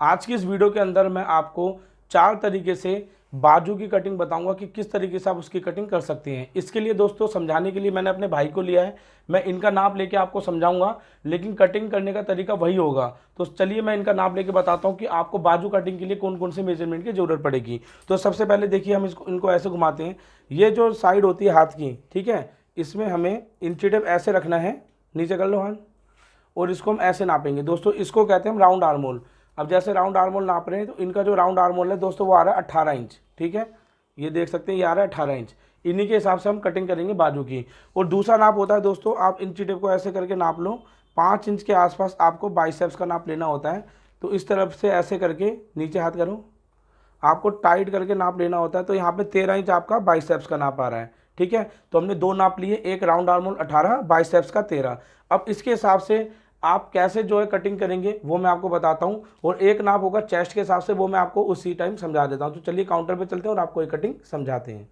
आज की इस वीडियो के अंदर मैं आपको 4 तरीके से बाजू की कटिंग बताऊंगा कि किस तरीके से आप उसकी कटिंग कर सकते हैं। इसके लिए दोस्तों समझाने के लिए मैंने अपने भाई को लिया है। मैं इनका नाप लेके आपको समझाऊंगा, लेकिन कटिंग करने का तरीका वही होगा। तो चलिए मैं इनका नाप लेके बताता हूँ कि आपको बाजू कटिंग के लिए कौन कौन से मेजरमेंट की ज़रूरत पड़ेगी। तो सबसे पहले देखिए, हम इनको ऐसे घुमाते हैं। ये जो साइड होती है हाथ की, ठीक है, इसमें हमें इंची टेप ऐसे रखना है, नीचे कर लो हाथ, और इसको हम ऐसे नापेंगे दोस्तों। इसको कहते हैं हम राउंड आर्म होल। अब जैसे राउंड आर्म होल नाप रहे हैं, तो इनका जो राउंड आर्म होल है दोस्तों वो आ रहा है 18 इंच। ठीक है, ये देख सकते हैं, ये आ रहा है 18 इंच। इन्हीं के हिसाब से हम कटिंग करेंगे बाजू की। और दूसरा नाप होता है दोस्तों, आप इंची टेप को ऐसे करके नाप लो। 5 इंच के आसपास आपको बाइसेप्स का नाप लेना होता है। तो इस तरफ से ऐसे करके नीचे हाथ करो, आपको टाइट करके नाप लेना होता है। तो यहाँ पे 13 इंच आपका बाइसेप्स का नाप आ रहा है। ठीक है, तो हमने 2 नाप लिए, एक राउंड आर्म होल 18, बाइसेप्स का 13। अब इसके हिसाब से आप कैसे जो है कटिंग करेंगे वो मैं आपको बताता हूँ। और एक नाप होगा चेस्ट के हिसाब से, वो मैं आपको उसी टाइम समझा देता हूँ। तो चलिए काउंटर पे चलते हैं और आपको ये कटिंग समझाते हैं।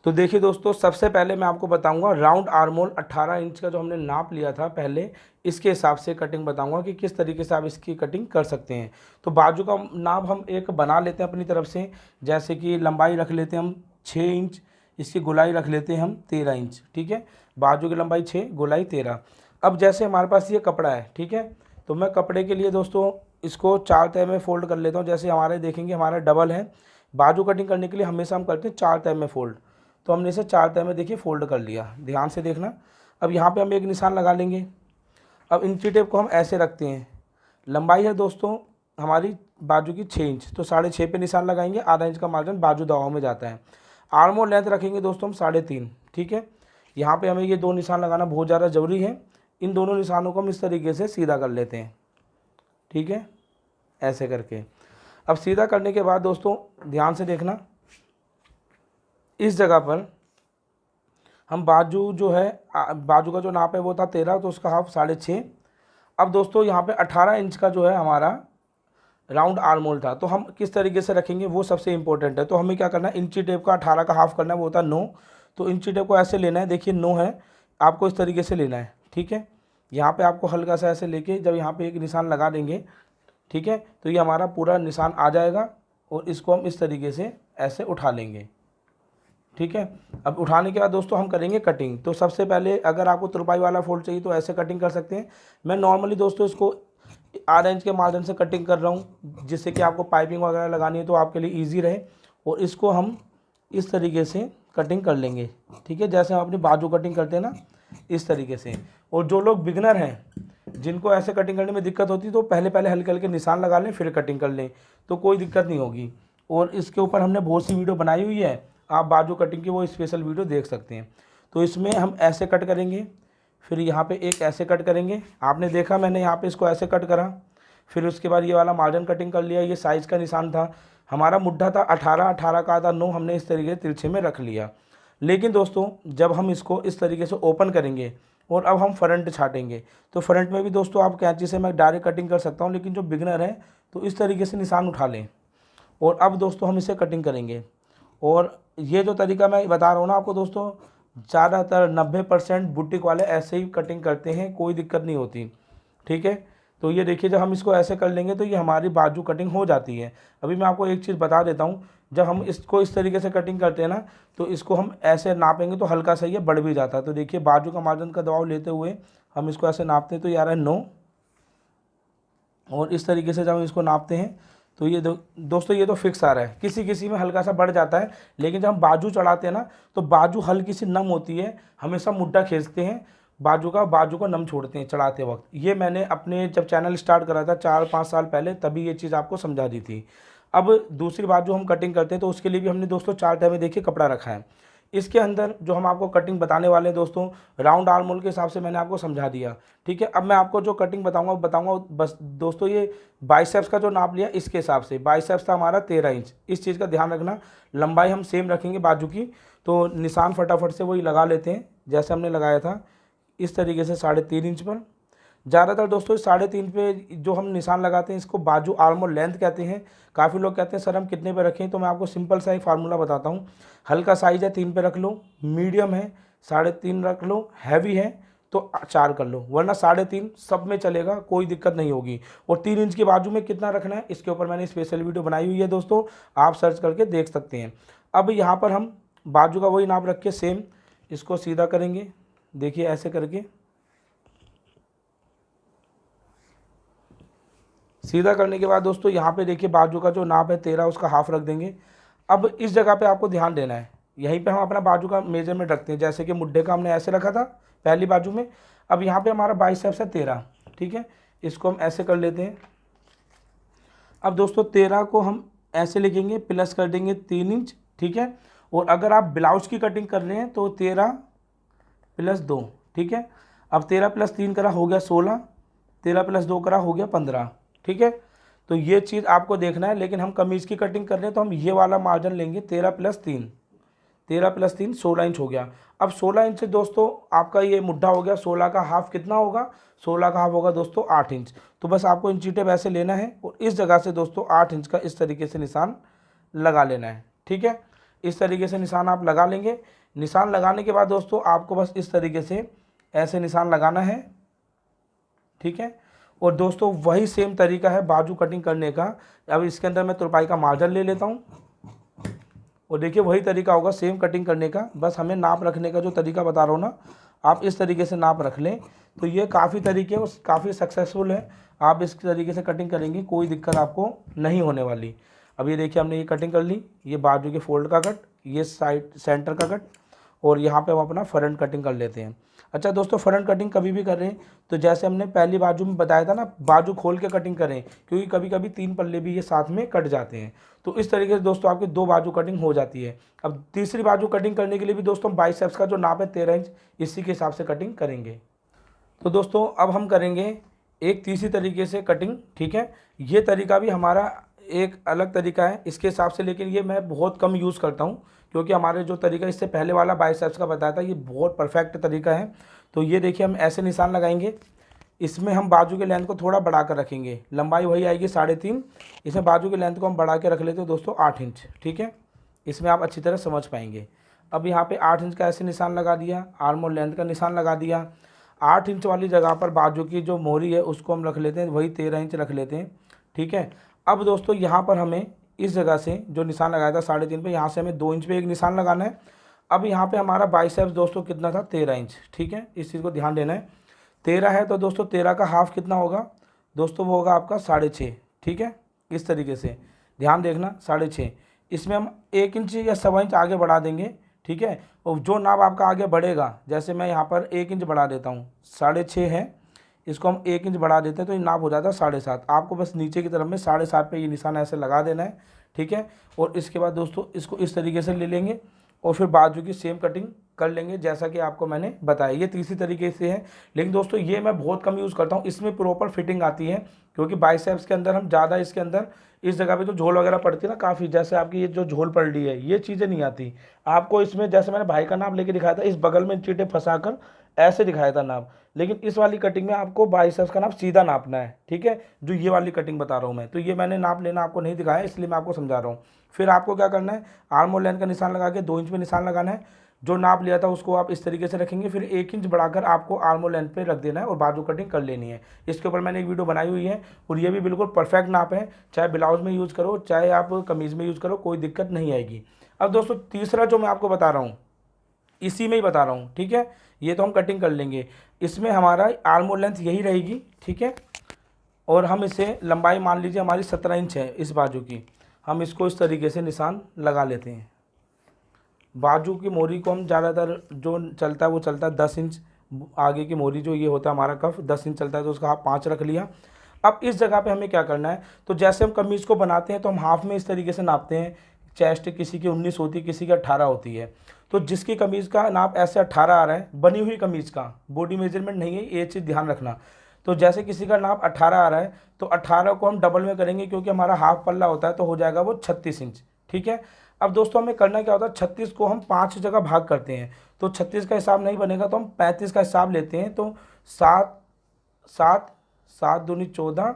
तो देखिए दोस्तों, सबसे पहले मैं आपको बताऊंगा राउंड आर्म होल 18 इंच का जो हमने नाप लिया था पहले, इसके हिसाब से कटिंग बताऊंगा कि किस तरीके से आप इसकी कटिंग कर सकते हैं। तो बाजू का नाप हम एक बना लेते हैं अपनी तरफ से। जैसे कि लंबाई रख लेते हैं हम 6 इंच, इसकी गोलाई रख लेते हैं हम 13 इंच। ठीक है, बाजू की लंबाई 6, गोलाई 13। अब जैसे हमारे पास ये कपड़ा है, ठीक है, तो मैं कपड़े के लिए दोस्तों इसको 4 तह में फोल्ड कर लेता हूँ। जैसे हमारे देखेंगे हमारा डबल है, बाजू कटिंग करने के लिए हमेशा हम करते हैं 4 तह में फोल्ड। तो हमने इसे 4 तह में देखिए फोल्ड कर लिया, ध्यान से देखना। अब यहाँ पे हम एक निशान लगा लेंगे। अब इंची टेप को हम ऐसे रखते हैं। लंबाई है दोस्तों हमारी बाजू की 6 इंच, तो 6.5 पे निशान लगाएंगे। आधा इंच का मार्जिन बाजू दबाव में जाता है। आर्म और लेंथ रखेंगे दोस्तों हम 3.5। ठीक है, यहाँ पे हमें ये 2 निशान लगाना बहुत ज़्यादा ज़रूरी है। इन दोनों निशानों को हम इस तरीके से सीधा कर लेते हैं। ठीक है, ऐसे करके। अब सीधा करने के बाद दोस्तों ध्यान से देखना, इस जगह पर हम बाजू जो है, बाजू का जो नाप है वो था 13, तो उसका हाफ 6.5। अब दोस्तों यहाँ पे 18 इंच का जो है हमारा राउंड आर्म होल था, तो हम किस तरीके से रखेंगे वो सबसे इंपॉर्टेंट है। तो हमें क्या करना है, इंची टेप का 18 का हाफ करना है, वो होता है 9। तो इंची टेप को ऐसे लेना है, देखिए 9 है, आपको इस तरीके से लेना है। ठीक है, यहाँ पे आपको हल्का सा ऐसे लेके जब यहाँ पे एक निशान लगा देंगे, ठीक है, तो ये हमारा पूरा निशान आ जाएगा। और इसको हम इस तरीके से ऐसे उठा लेंगे। ठीक है, अब उठाने के बाद दोस्तों हम करेंगे कटिंग। तो सबसे पहले अगर आपको तुरपाई वाला फोल्ड चाहिए तो ऐसे कटिंग कर सकते हैं। मैं नॉर्मली दोस्तों इसको आधा इंच के मार्जिन से कटिंग कर रहा हूँ, जिससे कि आपको पाइपिंग वगैरह लगानी है तो आपके लिए ईजी रहे। और इसको हम इस तरीके से कटिंग कर लेंगे। ठीक है, जैसे हम अपनी बाजू कटिंग करते हैं ना, इस तरीके से। और जो लोग बिगनर हैं, जिनको ऐसे कटिंग करने में दिक्कत होती है, तो पहले पहले हल्के हल्के निशान लगा लें, फिर कटिंग कर लें, तो कोई दिक्कत नहीं होगी। और इसके ऊपर हमने बहुत सी वीडियो बनाई हुई है, आप बाजू कटिंग की वो स्पेशल वीडियो देख सकते हैं। तो इसमें हम ऐसे कट करेंगे, फिर यहाँ पे एक ऐसे कट करेंगे। आपने देखा मैंने यहाँ पे इसको ऐसे कट करा, फिर उसके बाद ये वाला मार्जिन कटिंग कर लिया। ये साइज़ का निशान था, हमारा मुड्ढा था 18, 18 का आधा 9, हमने इस तरीके से तिरछे में रख लिया। लेकिन दोस्तों जब हम इसको इस तरीके से ओपन करेंगे और अब हम फ्रंट छाटेंगे, तो फ्रंट में भी दोस्तों आप कैंची से मैं डायरेक्ट कटिंग कर सकता हूँ, लेकिन जो बिगनर है तो इस तरीके से निशान उठा लें। और अब दोस्तों हम इसे कटिंग करेंगे। और ये जो तरीका मैं बता रहा हूँ ना आपको दोस्तों, ज़्यादातर 90% बुटीक वाले ऐसे ही कटिंग करते हैं, कोई दिक्कत नहीं होती। ठीक है, तो ये देखिए, जब हम इसको ऐसे कर लेंगे तो ये हमारी बाजू कटिंग हो जाती है। अभी मैं आपको एक चीज़ बता देता हूँ, जब हम इसको इस तरीके से कटिंग करते हैं ना, तो इसको हम ऐसे नापेंगे तो हल्का सा ये बढ़ भी जाता है। तो देखिए बाजू का मार्जिन का दबाव लेते हुए हम इसको ऐसे नापते हैं, तो ये आ रहा है 9। और इस तरीके से जब हम इसको नापते हैं तो ये दोस्तों ये तो फिक्स आ रहा है। किसी किसी में हल्का सा बढ़ जाता है, लेकिन जब हम बाजू चढ़ाते हैं ना, तो बाजू हल्की सी नम होती है। हमेशा मुड्ढा खींचते हैं बाजू को नम छोड़ते हैं चढ़ाते वक्त। ये मैंने अपने जब चैनल स्टार्ट करा था 4-5 साल पहले, तभी ये चीज़ आपको समझा दी थी। अब दूसरी बाजू हम कटिंग करते हैं, तो उसके लिए भी हमने दोस्तों 4 तह में देखिए कपड़ा रखा है। इसके अंदर जो हम आपको कटिंग बताने वाले हैं दोस्तों, राउंड आर्म होल के हिसाब से मैंने आपको समझा दिया। ठीक है, अब मैं आपको जो कटिंग बताऊंगा बस दोस्तों, ये बाइसेप्स का जो नाप लिया इसके हिसाब से। बाइसेप्स था हमारा 13 इंच, इस चीज़ का ध्यान रखना। लंबाई हम सेम रखेंगे बाजू की, तो निशान फटाफट से वही लगा लेते हैं जैसे हमने लगाया था, इस तरीके से 3.5 इंच पर। ज़्यादातर दोस्तों 3.5 पे जो हम निशान लगाते हैं इसको बाजू आर्म और लेंथ कहते हैं। काफ़ी लोग कहते हैं सर हम कितने पे रखें, तो मैं आपको सिंपल सा एक फार्मूला बताता हूँ। हल्का साइज़ है 3 पे रख लो, मीडियम है 3.5 रख लो, हैवी है तो 4 कर लो, वरना 3.5 सब में चलेगा, कोई दिक्कत नहीं होगी। और 3 इंच की बाजू में कितना रखना है इसके ऊपर मैंने स्पेशल वीडियो बनाई हुई है दोस्तों, आप सर्च करके देख सकते हैं। अब यहाँ पर हम बाजू का वही नाप रख के सेम इसको सीधा करेंगे, देखिए ऐसे करके सीधा करने के बाद दोस्तों यहाँ पे देखिए बाजू का जो नाप है 13 उसका हाफ रख देंगे। अब इस जगह पे आपको ध्यान देना है, यहीं पे हम अपना बाजू का मेजरमेंट रखते हैं, जैसे कि मुड्ढे का हमने ऐसे रखा था पहली बाजू में। अब यहाँ पे हमारा बाइसेप्स है 13, ठीक है, इसको हम ऐसे कर लेते हैं। अब दोस्तों 13 को हम ऐसे लिखेंगे, प्लस कर देंगे 3 इंच, ठीक है। और अगर आप ब्लाउज की कटिंग कर रहे हैं तो 13 + 2, ठीक है। अब 13 + 3 करा हो गया 16, 13 + 2 करा हो गया 15, ठीक है। तो ये चीज़ आपको देखना है, लेकिन हम कमीज़ की कटिंग कर रहे हैं तो हम ये वाला मार्जिन लेंगे 13 + 3, 13 + 3 16 इंच हो गया। अब 16 इंच से दोस्तों आपका ये मुड्ढा हो गया, 16 का हाफ कितना होगा, 16 का हाफ होगा दोस्तों 8 इंच। तो बस आपको इंची टेप ऐसे लेना है और इस जगह से दोस्तों 8 इंच का इस तरीके से निशान लगा लेना है, ठीक है। इस तरीके से निशान आप लगा लेंगे। निशान लगाने के बाद दोस्तों आपको बस इस तरीके से ऐसे निशान लगाना है, ठीक है। और दोस्तों वही सेम तरीका है बाजू कटिंग करने का। अब इसके अंदर मैं तुरपाई का मार्जिन ले लेता हूँ और देखिए वही तरीका होगा सेम कटिंग करने का, बस हमें नाप रखने का जो तरीका बता रहा हूँ ना, आप इस तरीके से नाप रख लें तो ये काफ़ी तरीके और काफ़ी सक्सेसफुल है। आप इस तरीके से कटिंग करेंगे कोई दिक्कत आपको नहीं होने वाली। अब ये देखिए हमने ये कटिंग कर ली, ये बाजू के फोल्ड का कट, ये साइड सेंटर का कट, और यहाँ पे हम अपना फ्रंट कटिंग कर लेते हैं। अच्छा दोस्तों, फ्रंट कटिंग कभी भी कर रहे हैं तो जैसे हमने पहली बाजू में बताया था ना, बाजू खोल के कटिंग करें, क्योंकि कभी कभी 3 पल्ले भी ये साथ में कट जाते हैं। तो इस तरीके से दोस्तों आपकी 2 बाजू कटिंग हो जाती है। अब तीसरी बाजू कटिंग करने के लिए भी दोस्तों बाइसेप्स का जो नाप है 13 इंच, इसी के हिसाब से कटिंग करेंगे। तो दोस्तों अब हम करेंगे एक तीसरी तरीके से कटिंग, ठीक है। ये तरीका भी हमारा एक अलग तरीका है इसके हिसाब से, लेकिन ये मैं बहुत कम यूज़ करता हूँ, क्योंकि हमारे जो तरीका इससे पहले वाला बाइसेप्स का बताया था ये बहुत परफेक्ट तरीका है। तो ये देखिए हम ऐसे निशान लगाएंगे, इसमें हम बाजू के लेंथ को थोड़ा बढ़ा कर रखेंगे, लंबाई वही आएगी 3.5, इसमें बाजू के लेंथ को हम बढ़ा के रख लेते हैं दोस्तों 8 इंच, ठीक है। इसमें आप अच्छी तरह समझ पाएंगे। अब यहाँ पे 8 इंच का ऐसे निशान लगा दिया, आर्म और लेंथ का निशान लगा दिया। 8 इंच वाली जगह पर बाजू की जो मोहरी है उसको हम रख लेते हैं, वही 13 इंच रख लेते हैं, ठीक है। अब दोस्तों यहाँ पर हमें इस जगह से जो निशान लगाया था 3.5 पे, यहाँ से हमें 2 इंच पे एक निशान लगाना है। अब यहाँ पे हमारा बाइसेप्स दोस्तों कितना था, 13 इंच, ठीक है। इस चीज़ को ध्यान देना है, 13 है तो दोस्तों 13 का हाफ कितना होगा दोस्तों, वो होगा आपका 6.5, ठीक है। इस तरीके से ध्यान देखना 6.5, इसमें हम 1 इंच या 1.25 इंच आगे बढ़ा देंगे, ठीक है। और जो नाप आपका आगे बढ़ेगा, जैसे मैं यहाँ पर 1 इंच बढ़ा देता हूँ, 6.5 है, इसको हम 1 इंच बढ़ा देते हैं तो ये नाप हो जाता है 7.5। आपको बस नीचे की तरफ में 7.5 पे ये निशान ऐसे लगा देना है, ठीक है। और इसके बाद दोस्तों इसको इस तरीके से ले लेंगे और फिर बाजू की सेम कटिंग कर लेंगे जैसा कि आपको मैंने बताया। ये तीसरी तरीके से है, लेकिन दोस्तों ये मैं बहुत कम यूज़ करता हूँ, इसमें प्रॉपर फिटिंग आती है, क्योंकि बाइसेप्स के अंदर हम ज़्यादा इसके अंदर इस जगह पे तो झोल वगैरह पड़ती है ना काफ़ी, जैसे आपकी ये जो झोल पड़ रही है ये चीज़ें नहीं आती आपको इसमें। जैसे मैंने भाई का नाप लेके दिखाया था, इस बगल में चीटे फंसा कर ऐसे दिखाया था नाप, लेकिन इस वाली कटिंग में आपको बाइसेप्स का नाप सीधा नापना है, ठीक है। जो ये वाली कटिंग बता रहा हूँ मैं, तो ये मैंने नाप लेना आपको नहीं दिखाया, इसलिए मैं आपको समझा रहा हूँ। फिर आपको क्या करना है, आर्म और लेंथ का निशान लगा के 2 इंच पे निशान लगाना है, जो नाप लिया था उसको आप इस तरीके से रखेंगे, फिर 1 इंच बढ़ाकर आपको आर्म और लेंथ पे रख देना है और बाजू कटिंग कर लेनी है। इसके ऊपर मैंने एक वीडियो बनाई हुई है और ये भी बिल्कुल परफेक्ट नाप है, चाहे ब्लाउज में यूज़ करो चाहे आप कमीज़ में यूज़ करो, कोई दिक्कत नहीं आएगी। अब दोस्तों तीसरा जो मैं आपको बता रहा हूँ इसी में ही बता रहा हूँ, ठीक है। ये तो हम कटिंग कर लेंगे, इसमें हमारा आर्म और लेंथ यही रहेगी, ठीक है। और हम इसे लंबाई मान लीजिए हमारी 17 इंच है इस बाजू की, हम इसको इस तरीके से निशान लगा लेते हैं। बाजू की मोरी को हम ज़्यादातर जो चलता है वो चलता है 10 इंच, आगे की मोरी जो ये होता है हमारा कफ 10 इंच चलता है, तो उसका हाफ 5 रख लिया। अब इस जगह पे हमें क्या करना है, तो जैसे हम कमीज़ को बनाते हैं तो हम हाफ में इस तरीके से नापते हैं, चेस्ट किसी की 19 होती है, किसी की 18 होती है। तो जिसकी कमीज़ का नाप ऐसे 18 आ रहा है, बनी हुई कमीज़ का, बॉडी मेजरमेंट नहीं है, ये चीज़ ध्यान रखना। तो जैसे किसी का नाप 18 आ रहा है तो 18 को हम डबल में करेंगे, क्योंकि हमारा हाफ पल्ला होता है, तो हो जाएगा वो 36 इंच, ठीक है। अब दोस्तों हमें करना क्या होता है, 36 को हम 5 जगह भाग करते हैं, तो 36 का हिसाब नहीं बनेगा तो हम 35 का हिसाब लेते हैं। तो 7 7 7 दूनी 14,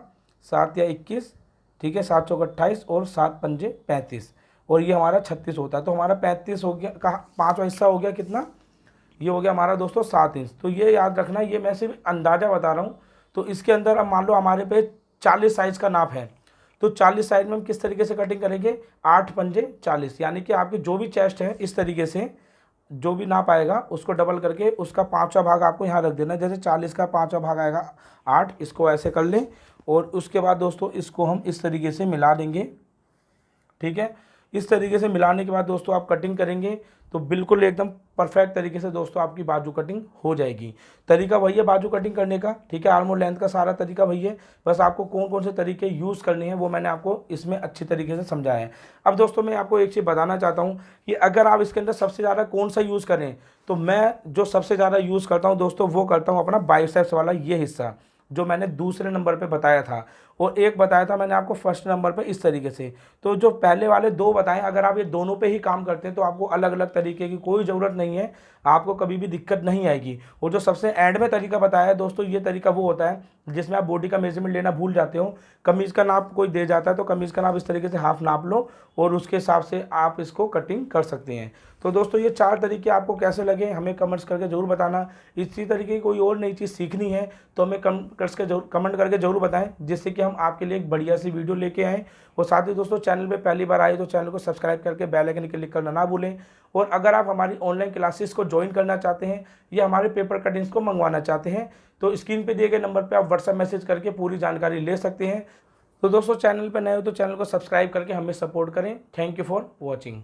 7 या 21, ठीक है, 7 चौक 28 और 7 पंजे 35, और ये हमारा 36 होता है। तो हमारा 35 हो गया का 5वां हिस्सा हो गया कितना, ये हो गया हमारा दोस्तों 7 इंच। तो ये याद रखना, ये मैं सिर्फ अंदाज़ा बता रहा हूँ। तो इसके अंदर अब मान लो हमारे पे 40 साइज़ का नाप है, तो 40 साइज में हम किस तरीके से कटिंग करेंगे, 8 पंजे 40, यानी कि आपकी जो भी चेस्ट है इस तरीके से जो भी नाप आएगा उसको डबल करके उसका 5वां भाग आपको यहाँ रख देना। जैसे 40 का 5वां भाग आएगा 8, इसको ऐसे कर लें और उसके बाद दोस्तों इसको हम इस तरीके से मिला देंगे। ठीक है, इस तरीके से मिलाने के बाद दोस्तों आप कटिंग करेंगे तो बिल्कुल एकदम परफेक्ट तरीके से दोस्तों आपकी बाजू कटिंग हो जाएगी। तरीका वही है बाजू कटिंग करने का। ठीक है, आर्म और लेंथ का सारा तरीका वही है, बस आपको कौन कौन से तरीके यूज़ करने हैं वो मैंने आपको इसमें अच्छी तरीके से समझाया है। अब दोस्तों मैं आपको एक चीज़ बताना चाहता हूँ कि अगर आप इसके अंदर सबसे ज़्यादा कौन सा यूज़ करें, तो मैं जो सबसे ज़्यादा यूज़ करता हूँ दोस्तों वो करता हूँ अपना बाइसेप्स वाला ये हिस्सा जो मैंने दूसरे नंबर पे बताया था, और एक बताया था मैंने आपको फर्स्ट नंबर पे इस तरीके से। तो जो पहले वाले 2 बताएं, अगर आप ये दोनों पे ही काम करते हैं तो आपको अलग अलग तरीके की कोई ज़रूरत नहीं है, आपको कभी भी दिक्कत नहीं आएगी। और जो सबसे एंड में तरीका बताया है दोस्तों, ये तरीका वो होता है जिसमें आप बॉडी का मेजरमेंट लेना भूल जाते हो। कमीज़ का नाप कोई दे जाता है तो कमीज़ का नाप इस तरीके से हाफ नाप लो और उसके हिसाब से आप इसको कटिंग कर सकते हैं। तो दोस्तों ये 4 तरीके आपको कैसे लगे हमें कमेंट्स करके ज़रूर बताना। इसी तरीके की कोई और नई चीज़ सीखनी है तो हमें कमेंट करके ज़रूर बताएं, जिससे कि हम आपके लिए एक बढ़िया सी वीडियो लेके आएँ। और साथ ही दोस्तों चैनल पे पहली बार आए तो चैनल को सब्सक्राइब करके बेल आइकन क्लिक करना ना भूलें। और अगर आप हमारी ऑनलाइन क्लासेस को ज्वाइन करना चाहते हैं या हमारे पेपर कटिंग्स को मंगवाना चाहते हैं तो स्क्रीन पे दिए गए नंबर पे आप व्हाट्सएप मैसेज करके पूरी जानकारी ले सकते हैं। तो दोस्तों चैनल पर नए हो तो चैनल को सब्सक्राइब करके हमें सपोर्ट करें। Thank you for watching.